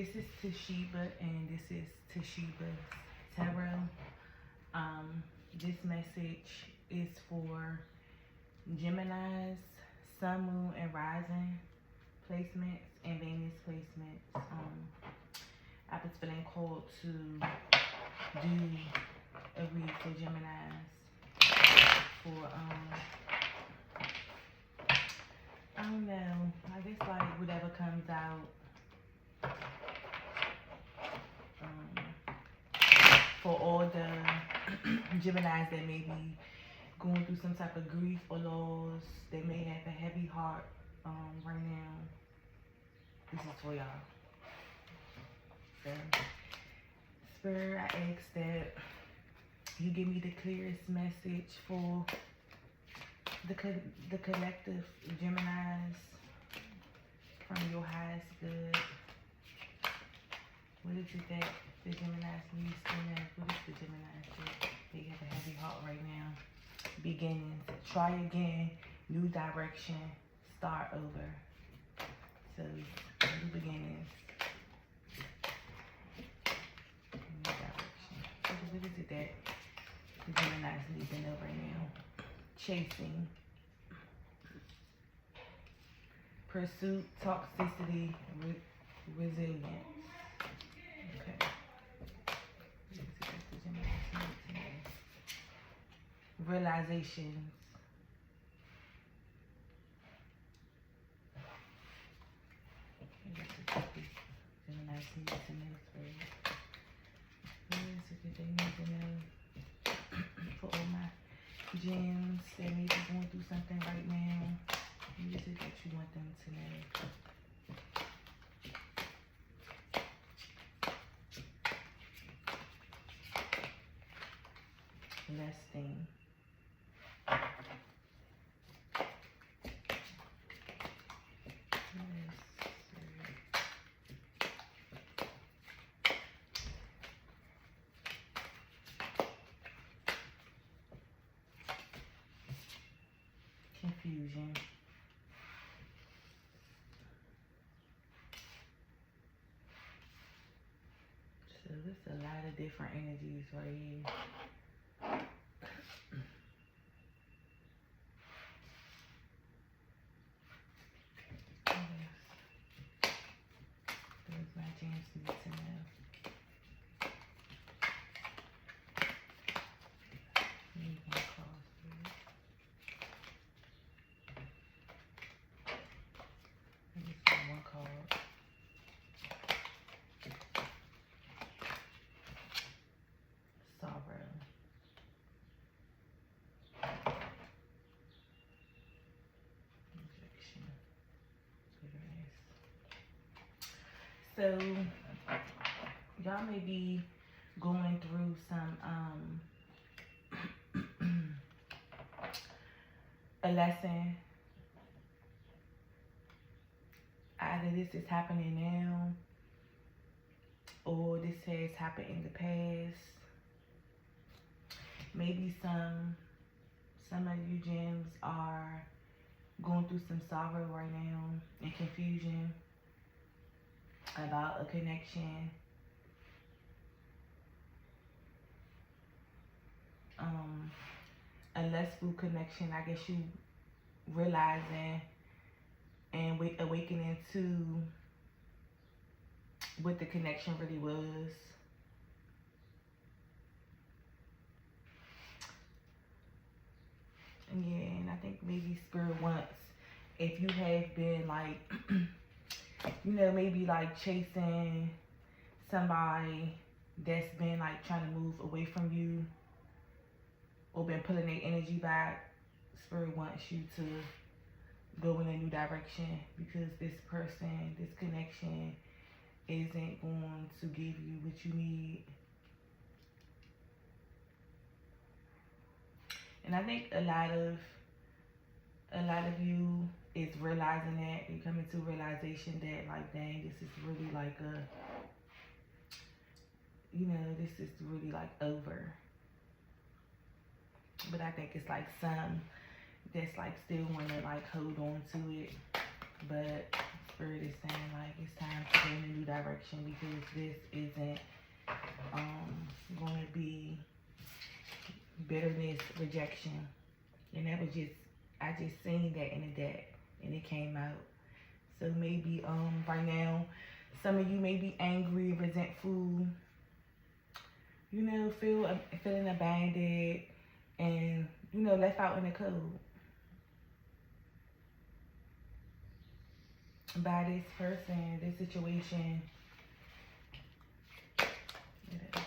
This is Toshiba and this is Toshiba Tarot. This message is for Gemini's Sun, Moon, and Rising placements and Venus placements. I was feeling called to do a read for Gemini's for I don't know. I guess like whatever comes out. For all the Geminis that may be going through some type of grief or loss, they may have a heavy heart right now. This is for y'all. So, Spirit, I ask that you give me the clearest message for the collective Geminis from your highest good. What is it that the Geminis needs to know? What is the Geminis that they have a heavy heart right now? Beginnings. Try again. New direction. Start over. So, new beginnings. New direction. So what is it that the Geminis need to know right now? Chasing. Pursuit. Toxicity. Resilience. Okay. Realizations. Gemini needs to know first. What is it that they need to know? For all my gems that may be going through something right now. What is it that you want them to know? Nesting. Confusion. So there's a lot of different energies right here. My gems need to know. Need one call, please. I just want one call. Sorrow. Rejection. Bitterness. So, y'all may be going through some, a lesson. Either this is happening now, or this has happened in the past. Maybe some of you gems are going through some sorrow right now and confusion about a connection. A lustful connection, I guess you realizing and awakening to what the connection really was. Yeah, and I think maybe Spirit wants, if you have been like, you know, maybe like chasing somebody that's been like trying to move away from you or been pulling their energy back, Spirit wants you to go in a new direction because this person, this connection isn't going to give you what you need. And I think a lot of you is realizing that, you're coming to realization that like, dang, this is really like you know, this is really like over. But I think it's like some that's like still want to like hold on to it, but Spirit is saying like it's time to go in a new direction, because this isn't going to be bitterness, rejection. And that was just, I just seen that in the deck and it came out. So maybe right now, some of you may be angry, resentful, you know, feeling abandoned and, you know, left out in the cold by this person, this situation. Yes.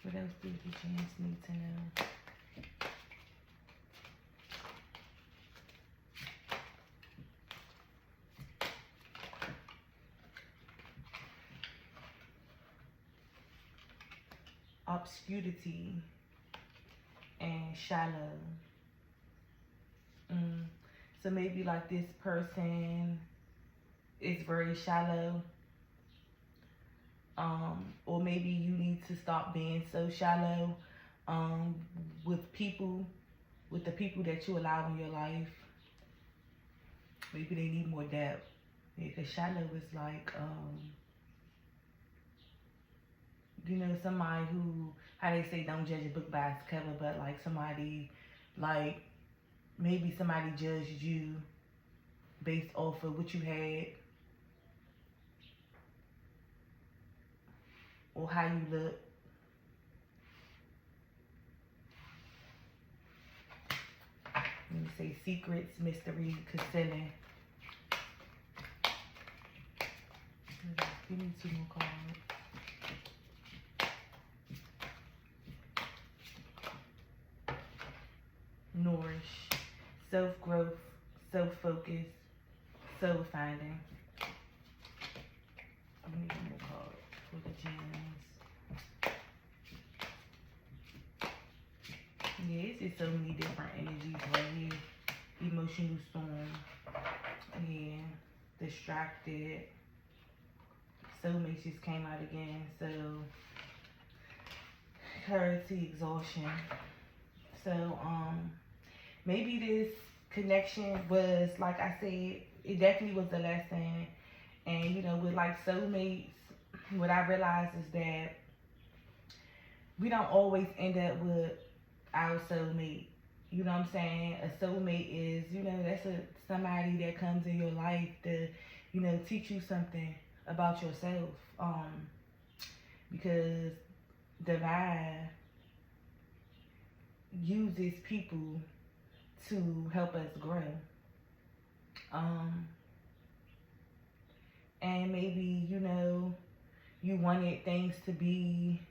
What else do the chance need to know? Obscurity and shallow. So maybe like this person is very shallow. Or maybe you need to stop being so shallow with the people that you allow in your life. Maybe they need more depth. Because shallow is like, you know, somebody who, how they say, don't judge a book by its cover, but like somebody, like maybe somebody judged you based off of what you had or how you look. Let me say secrets, mystery, concealing. Give me 2 more cards. Nourish, self-growth, self-focus, soul-finding. Give me 1 more card for the gems. Yeah, it's just so many different energies right here. Emotional storm. Yeah, distracted. Soulmates just came out again. So, clarity, exhaustion. So, maybe this connection was, like I said, it definitely was a lesson. And, you know, with like soulmates, what I realized is that we don't always end up with our soulmate. You know what I'm saying? A soulmate is, you know, that's somebody that comes in your life to, you know, teach you something about yourself. Because divine uses people to help us grow. And maybe, you know, you wanted things to be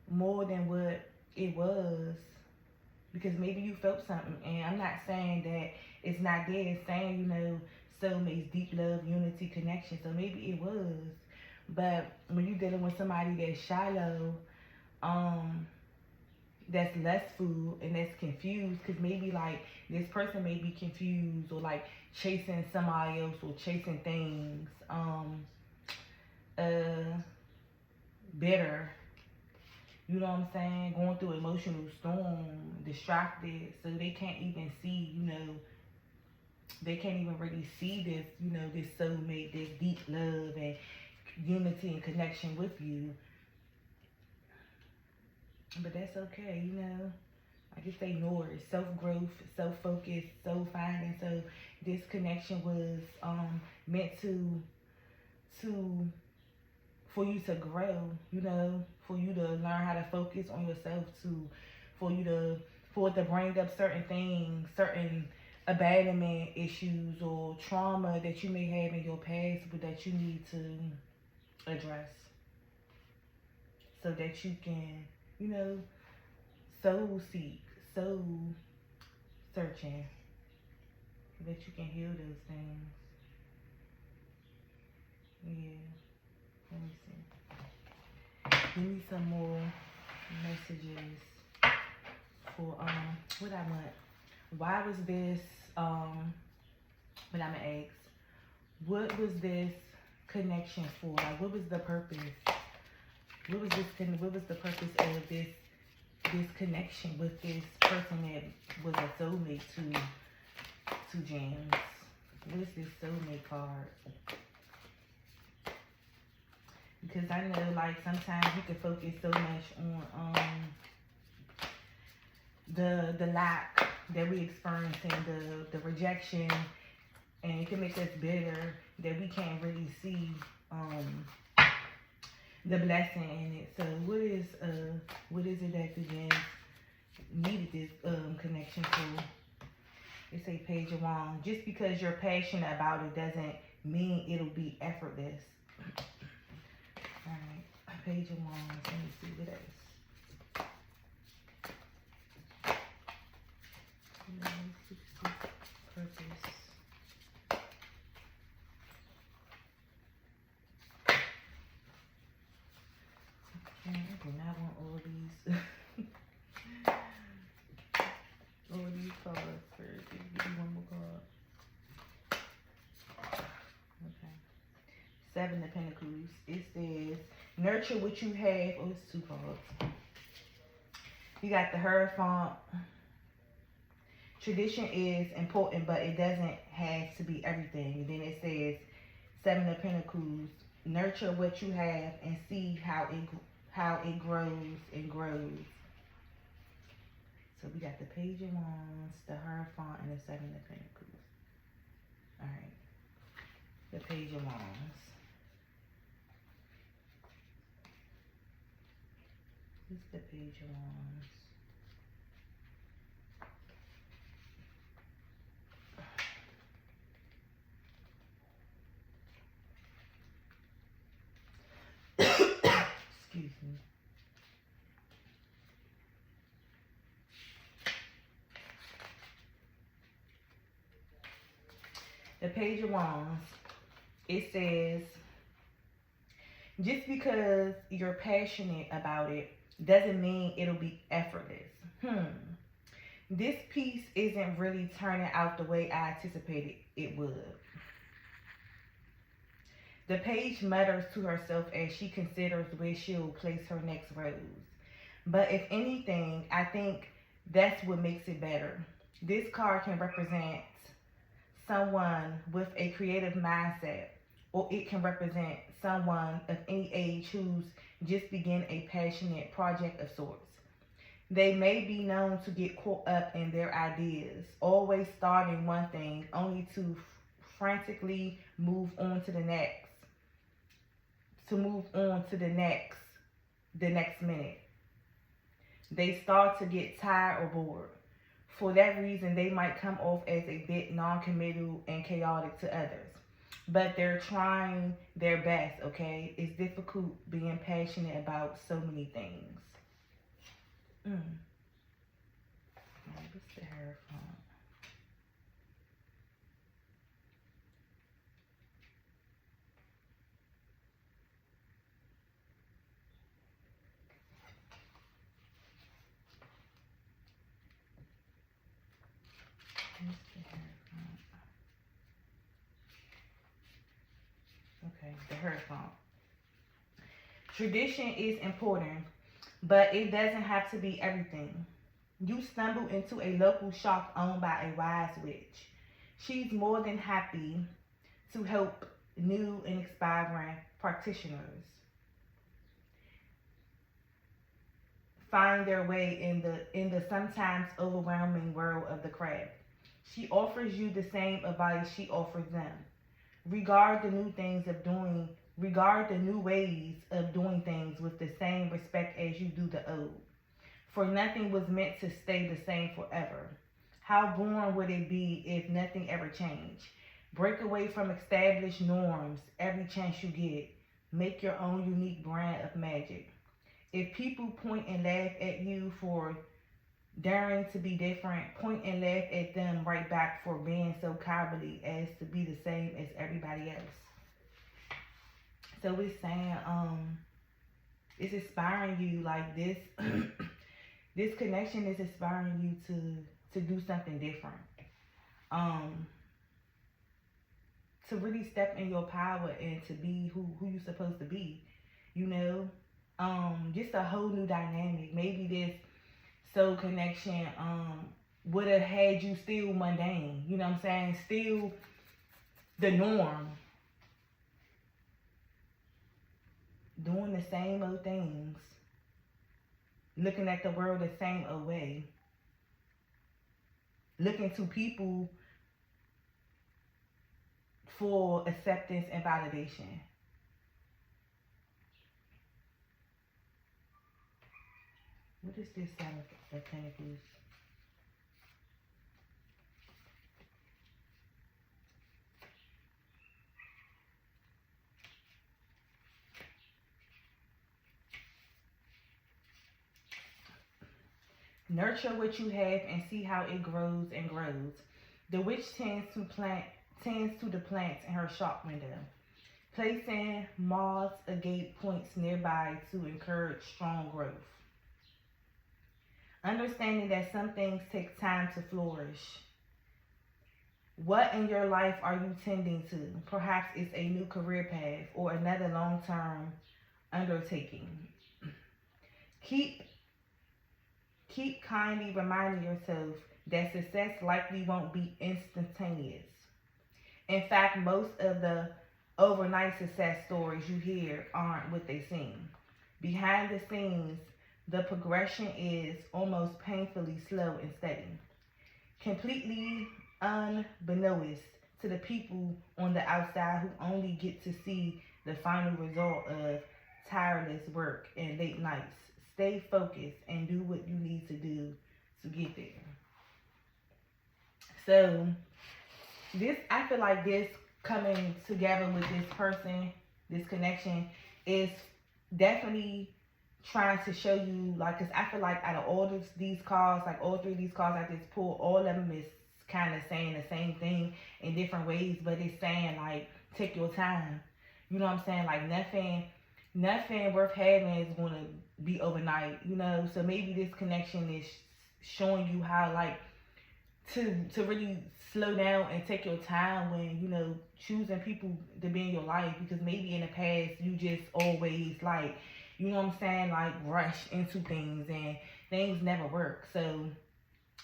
more than what it was, because maybe you felt something. And I'm not saying that it's not there. It's saying, you know, soulmates, deep love, unity, connection. So maybe it was. But when you're dealing with somebody that's shallow, that's less food and that's confused, because maybe like this person may be confused or like chasing somebody else or chasing things, bitter, you know what I'm saying, going through emotional storm, distracted, so they can't even see, you know, they can't even really see this, you know, this soulmate, this deep love and unity and connection with you. But that's okay, you know. I just say nourish, self-growth, self-focus, soul-finding. So this connection was meant for you to grow, you know, for you to learn how to focus on yourself, for it to bring up certain things, certain abandonment issues or trauma that you may have in your past, but that you need to address so that you can, you know, soul seek, soul searching, so that you can heal those things. Yeah, let me see. Give me some more messages for what I want. Why was this but I'm gonna ask, what was this connection for? Like, what was the purpose? What was the purpose of this connection with this person that was a soulmate to James? What is this soulmate card? Because I know, like, sometimes you can focus so much on the lack that we experience and the rejection, and it can make us bitter that we can't really see the blessing in it. So what is it that the James needed this connection for? It's a Page of Wands. Just because you're passionate about it doesn't mean it'll be effortless. Alright, Page of Wands. Let me see what else. Purpose. Okay, I do not want all these cards first. Give me one more card. Okay. Seven of Pentacles. It says, nurture what you have. Oh, it's two cards. You got the Hierophant. Tradition is important, but it doesn't have to be everything. And then it says, Seven of Pentacles. Nurture what you have and see how it grows and grows. So we got the Page of Wands, the Hierophant, and the Seven of Pentacles. All right. The Page of Wands. This is the Page of Wands. Excuse me. The Page of Wands. It says, just because you're passionate about it doesn't mean it'll be effortless. This piece isn't really turning out the way I anticipated it would. The page mutters to herself as she considers where she'll place her next rose. But if anything, I think that's what makes it better. This card can represent someone with a creative mindset, or it can represent someone of any age who's just begun a passionate project of sorts. They may be known to get caught up in their ideas, always starting one thing only to frantically move on to the next. The next minute. They start to get tired or bored. For that reason, they might come off as a bit non-committal and chaotic to others. But they're trying their best, okay? It's difficult being passionate about so many things. What's the Hierophant? Okay, the Hierophant. Tradition is important, but it doesn't have to be everything. You stumble into a local shop owned by a wise witch. She's more than happy to help new and aspiring practitioners find their way in the sometimes overwhelming world of the craft. She offers you the same advice she offers them. Regard the new ways of doing things with the same respect as you do the old. For nothing was meant to stay the same forever. How boring would it be if nothing ever changed? Break away from established norms every chance you get. Make your own unique brand of magic. If people point and laugh at you for daring to be different, point and laugh at them right back for being so cowardly as to be the same as everybody else. So it's saying, it's inspiring you, like this, this connection is inspiring you to do something different. to really step in your power and to be who you're supposed to be, you know. Just a whole new dynamic. Maybe this soul connection would have had you still mundane, you know what I'm saying? Still the norm. Doing the same old things. Looking at the world the same old way. Looking to people for acceptance and validation. What is this Seven of Pentacles? Nurture what you have and see how it grows and grows. The witch tends to the plants in her shop window, placing moths agate points nearby to encourage strong growth. Understanding that some things take time to flourish. What in your life are you tending to? Perhaps it's a new career path or another long-term undertaking. Keep kindly reminding yourself that success likely won't be instantaneous. In fact, most of the overnight success stories you hear aren't what they seem. Behind the scenes, the progression is almost painfully slow and steady. Completely unbeknownst to the people on the outside who only get to see the final result of tireless work and late nights. Stay focused and do what you need to do to get there. So this, I feel like this coming together with this person, this connection, is definitely trying to show you, like, because I feel like out of all these cards, like all three of these cards I just pulled, all of them is kind of saying the same thing in different ways, but it's saying, like, take your time. You know what I'm saying? Like, nothing worth having is going to be overnight, you know? So maybe this connection is showing you how, like, to really slow down and take your time when, you know, choosing people to be in your life, because maybe in the past you just always, like, you know what I'm saying, like, rush into things and things never work. So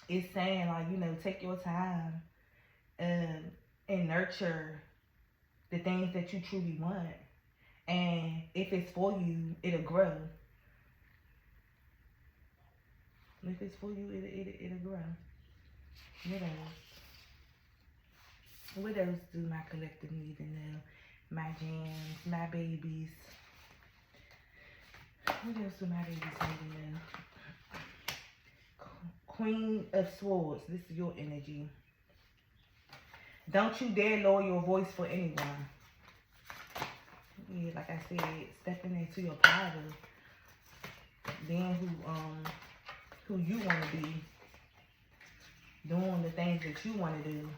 it's saying, like, you know, take your time and nurture the things that you truly want. And if it's for you, it'll grow. If it's for you, it'll grow. What else? What else do my collective need to know? My jams, my babies. What else do my babies need to know? Queen of Swords. This is your energy. Don't you dare lower your voice for anyone. Yeah, like I said, stepping into your power, being who you want to be, doing the things that you want to do,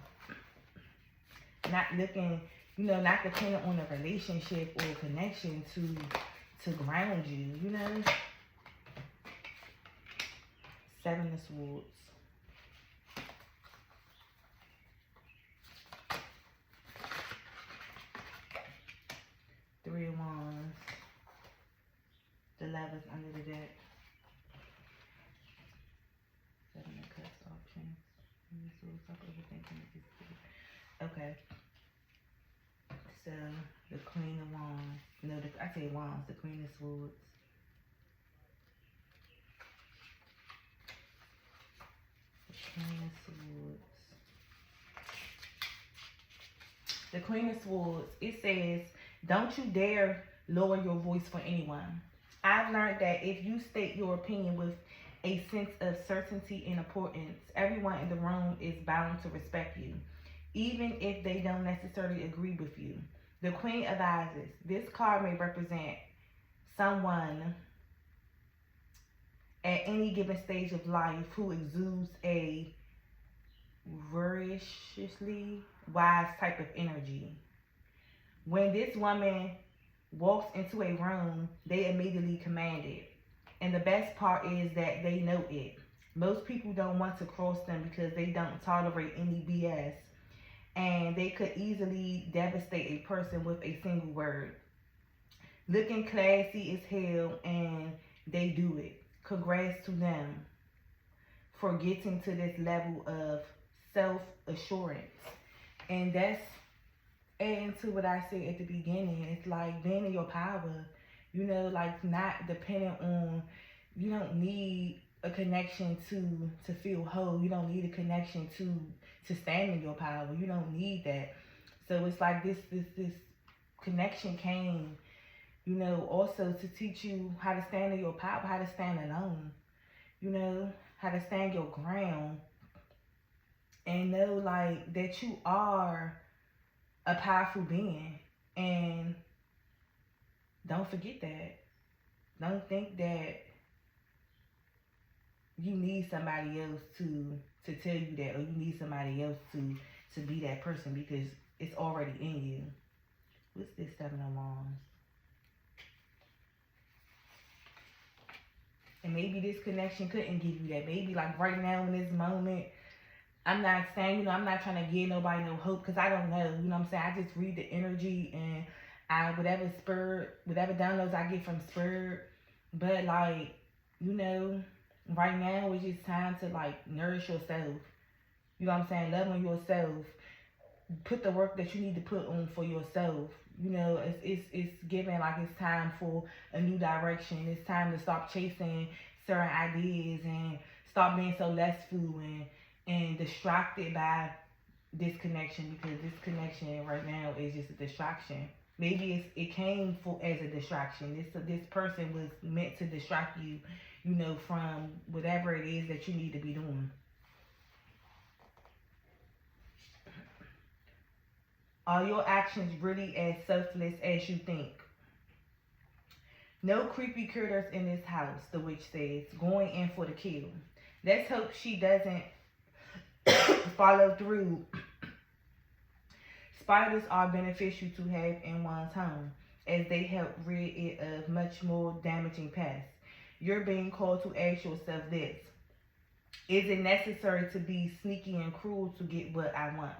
not looking, you know, not depending on a relationship or a connection to ground you, you know. Seven of Swords. Three of Wands. The Lovers under the deck. Seven of Cups option. Stop overthinking it. Okay. So the Queen of Wands. No, I say Wands. The Queen of Swords. The Queen of Swords. The Queen of Swords. It says, don't you dare lower your voice for anyone. I've learned that if you state your opinion with a sense of certainty and importance, everyone in the room is bound to respect you, even if they don't necessarily agree with you. The Queen advises, this card may represent someone at any given stage of life who exudes a voraciously wise type of energy. When this woman walks into a room, they immediately command it. And the best part is that they know it. Most people don't want to cross them because they don't tolerate any BS. and they could easily devastate a person with a single word. Looking classy as hell, and they do it. Congrats to them for getting to this level of self-assurance. And that's adding to what I said at the beginning. It's like being in your power, you know, like not dependent on, you don't need a connection to feel whole. You don't need a connection to stand in your power. You don't need that. So it's like this connection came, you know, also to teach you how to stand in your power, how to stand alone, you know, how to stand your ground, and know like that you are a powerful being. And don't forget that. Don't think that you need somebody else to tell you that, or you need somebody else to be that person, because it's already in you. What's this 7 of Wands? And maybe this connection couldn't give you that. Maybe like right now in this moment, I'm not saying, you know, I'm not trying to give nobody no hope, because I don't know. You know what I'm saying? I just read the energy, and whatever spirit, whatever downloads I get from spirit. But like, you know, right now it's just time to like nourish yourself. You know what I'm saying? Love on yourself. Put the work that you need to put on for yourself. You know, it's giving like it's time for a new direction. It's time to stop chasing certain ideas and stop being so lustful and distracted by this connection, because this connection right now is just a distraction. Maybe it came for as a distraction. This person was meant to distract you, you know, from whatever it is that you need to be doing. Are your actions really as selfless as you think? No creepy critters in this house, the witch says, going in for the kill. Let's hope she doesn't follow through. Spiders are beneficial to have in one's home, as they help rid it of much more damaging pests. You're being called to ask yourself this: is it necessary to be sneaky and cruel to get what I want?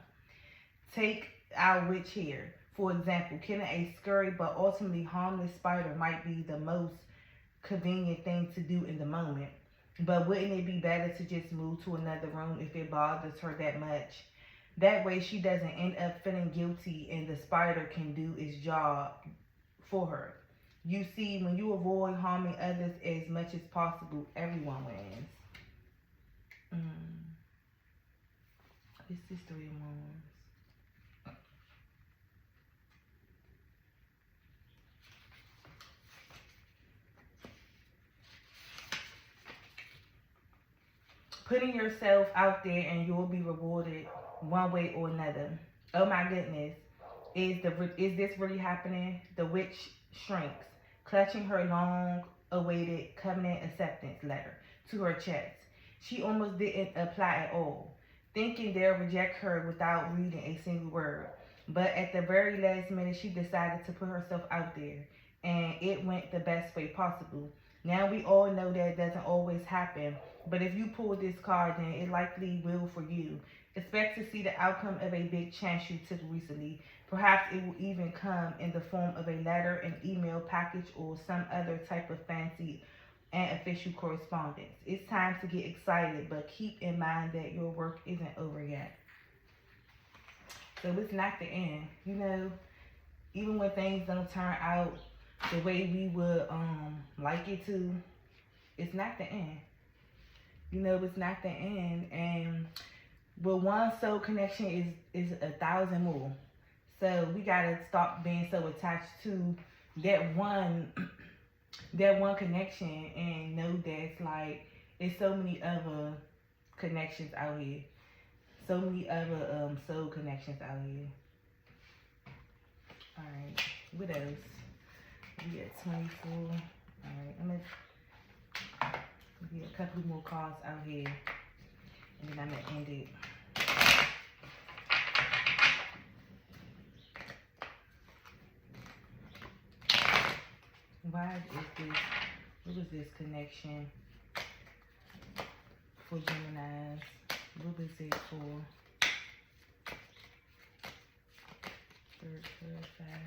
Take our witch here. For example, killing a scary but ultimately harmless spider might be the most convenient thing to do in the moment. But wouldn't it be better to just move to another room if it bothers her that much? That way she doesn't end up feeling guilty and the spider can do its job for her. You see, when you avoid harming others as much as possible, everyone wins. This is 3 of Wands. Putting yourself out there and you'll be rewarded one way or another. Oh my goodness. Is this really happening? The witch shrinks, clutching her long-awaited covenant acceptance letter to her chest. She almost didn't apply at all, thinking they'll reject her without reading a single word. But at the very last minute, she decided to put herself out there, and it went the best way possible. Now we all know that doesn't always happen, but if you pull this card, then it likely will for you. Expect to see the outcome of a big chance you took recently. Perhaps it will even come in the form of a letter, an email package, or some other type of fancy and official correspondence. It's time to get excited, but keep in mind that your work isn't over yet. So it's not the end. You know, even when things don't turn out the way we would like it to, it's not the end. You know, it's not the end. And with one soul connection is 1,000 more. So we gotta stop being so attached to that one connection, and know that's like it's so many other connections out here. So many other soul connections out here. Alright, what else? We at 24. Alright, I'm gonna get a couple more cards out here, and then I'm gonna end it. Why is this? What was this connection for Geminis? What was it for? Spirit, clarify.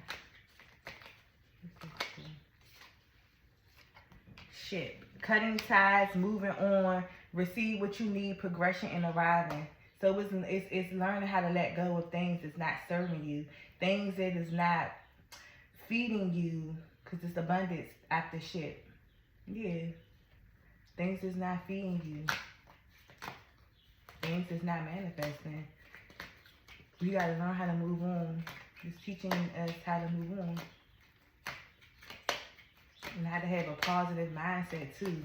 Ship. Cutting ties, moving on, receive what you need, progression and arriving. So it's learning how to let go of things that's not serving you, things that is not feeding you, because it's abundance after ship. Yeah. Things that's not feeding you. Things that's not manifesting. We gotta learn how to move on. It's teaching us how to move on. And how to have a positive mindset too.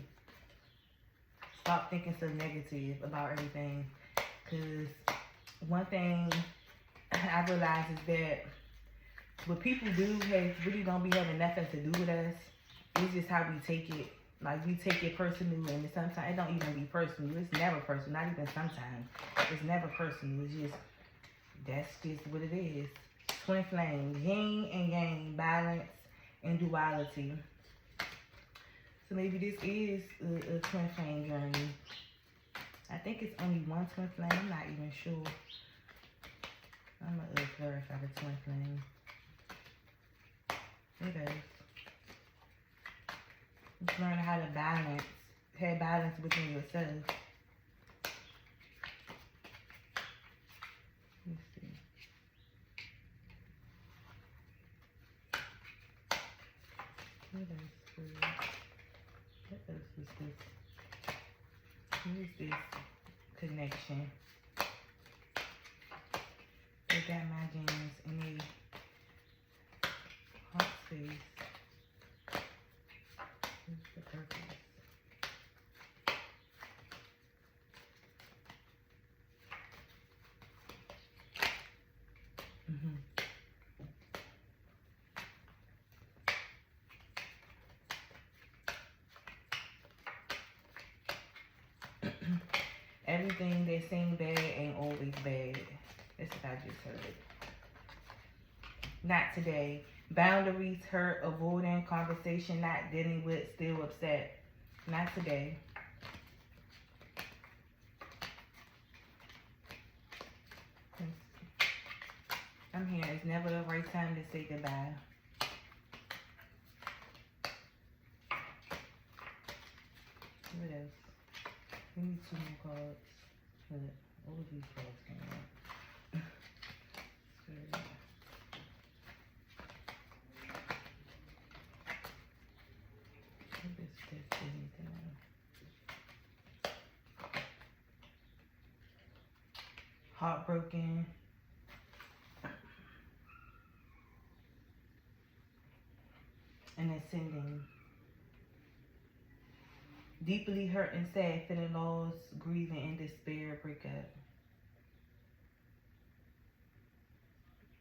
Stop thinking so negative about everything. Because one thing I realize is that what people do really don't be having nothing to do with us. It's just how we take it. Like, we take it personal, and sometimes it don't even be personal. It's never personal. Not even sometimes. It's never personal. It's just, that's just what it is. Twin flame, yin and yang, balance and duality. So maybe this is a twin flame journey. I think it's only one twin flame. I'm not even sure. I'm going to clarify the twin flame. It is. Just learning how to balance. Have balance within yourself. Let's see. What else was this? What is this connection? They got my gems in a heart space. What's the purpose? Everything that seems bad ain't always bad. That's what I just heard. Not today. Boundaries, hurt, avoiding conversation, not dealing with, still upset. Not today. I'm here. It's never the right time to say goodbye. What else? We need 2 more cards. But all of these cards came out. Heartbroken. And ascending. Deeply hurt and sad, feeling loss, grieving, and despair, breakup.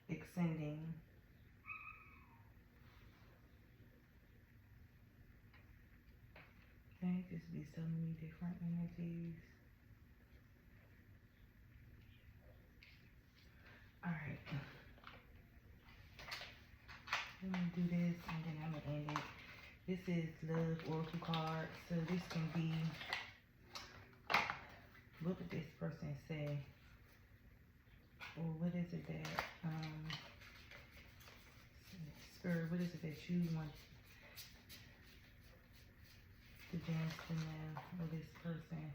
Extending. There just be so many different energies. Alright. I'm going to do this and then I'm going to end it. This is Love Oracle card. So this can be, what would this person say? Or what is it that, Spirit, what is it that you want the gems to know, or this person?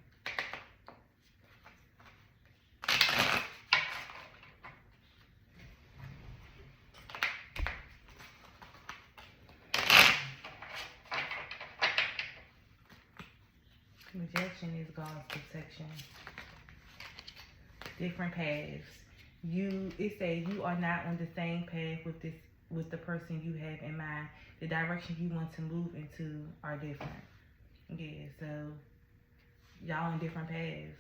Rejection is God's protection. Different paths. It says you are not on the same path with the person you have in mind. The direction you want to move into are different. Yeah, so y'all on different paths.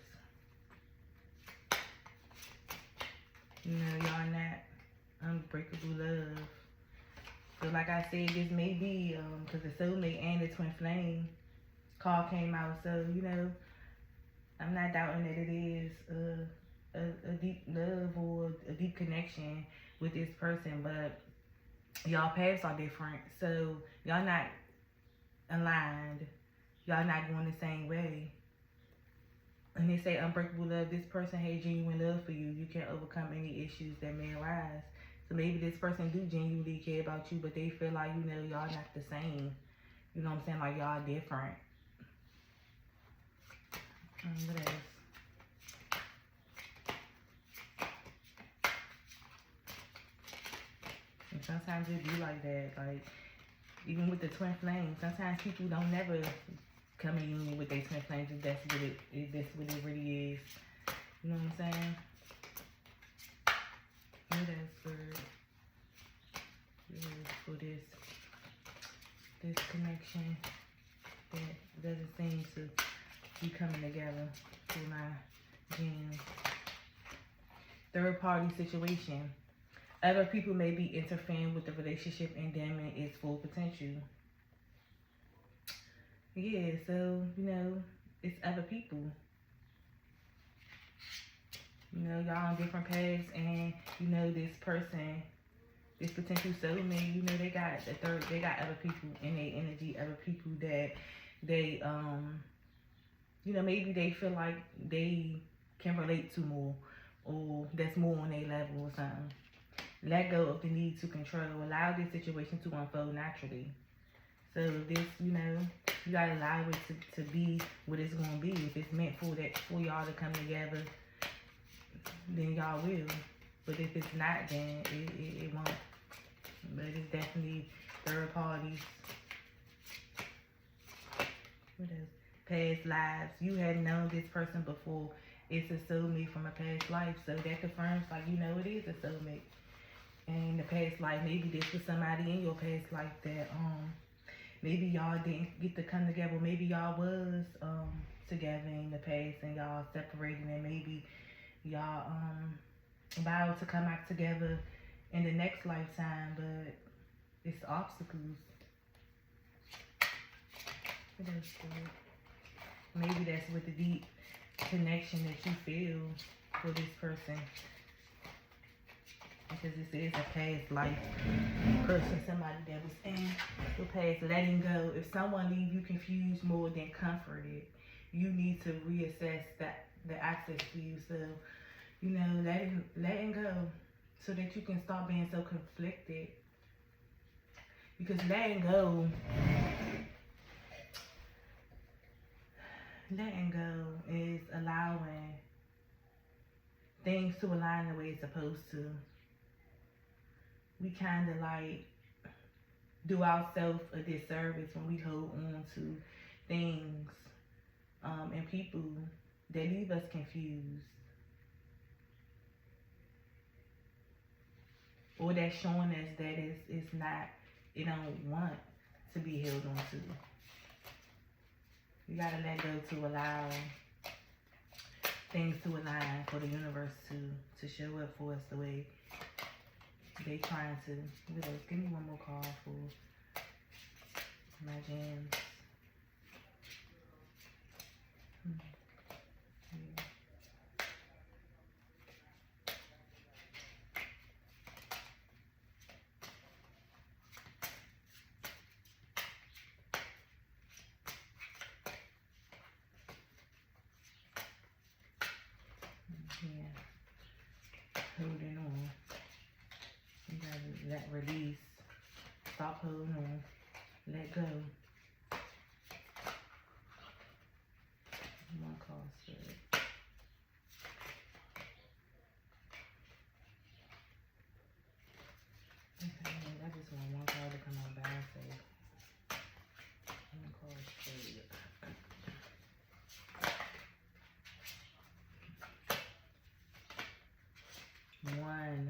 You know, y'all not unbreakable love. So like I said, this may be because the soulmate and the twin flame call came out. So, you know, I'm not doubting that it is a deep love or a deep connection with this person, but y'all paths are different. So y'all not aligned. Y'all not going the same way. And they say unbreakable love. This person has genuine love for you. You can overcome any issues that may arise. So maybe this person do genuinely care about you, but they feel like, you know, y'all not the same. You know what I'm saying? Like, y'all different. What else? And sometimes it be like that. Like, even with the twin flames, sometimes people don't never come in union with their twin flames if that's what it really is. You know what I'm saying? What else for this connection that doesn't seem to be coming together for my gems? Third party situation. Other people may be interfering with the relationship and damning its full potential. Yeah, so, you know, it's other people. You know, y'all on different paths, and, you know, this person, this potential soulmate, you know, they got other people in their energy, other people that they, you know, maybe they feel like they can relate to more, or that's more on their level or something. Let go of the need to control. Allow this situation to unfold naturally. So this, you know, you gotta allow it to be what it's gonna be. If it's meant for y'all to come together, then y'all will. But if it's not, then it won't. But it's definitely third parties. What else? Past lives. You have known this person before. It's a soulmate from a past life. So that confirms, like, you know, it is a soulmate. In the past life, maybe this was somebody in your past life that maybe y'all didn't get to come together. Maybe y'all was together in the past and y'all separated, and maybe y'all vowed to come out together in the next lifetime, but it's obstacles. Maybe that's with the deep connection that you feel for this person. Because this is a past life person, somebody that was in your past, letting go. If someone leaves you confused more than comforted, you need to reassess the access to you. So, you know, letting go so that you can stop being so conflicted. Because letting go is allowing things to align the way it's supposed to. We kind of like do ourselves a disservice when we hold on to things and people that leave us confused, or that's showing us that it's not, it don't want to be held on to. We gotta let go to allow things to align, for the universe to show up for us the way they trying to. Give me one more call for my gems. Yeah. Holding on. You gotta let release. Stop holding on. Let go. One call spirit. Okay, I just want one call to come out by and say. One call spirit. One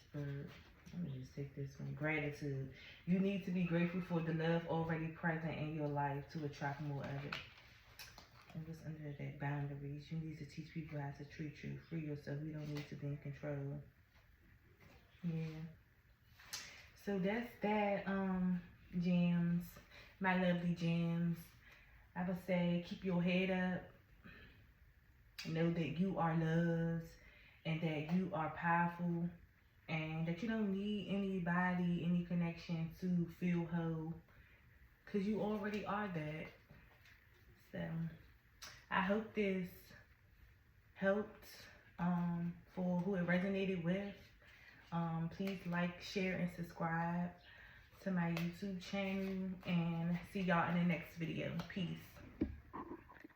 spirit. Let me just take this one. Gratitude. You need to be grateful for the love already present in your life to attract more of it. And what's under that? Boundaries. You need to teach people how to treat you. Free yourself. You don't need to be in control. Yeah. So that's that, gems. My lovely gems. I would say keep your head up. Know that you are loved and that you are powerful, and that you don't need anybody, any connection to feel whole, because you already are that. So I hope this helped for who it resonated with. Please like, share, and subscribe to my YouTube channel. And see y'all in the next video. Peace.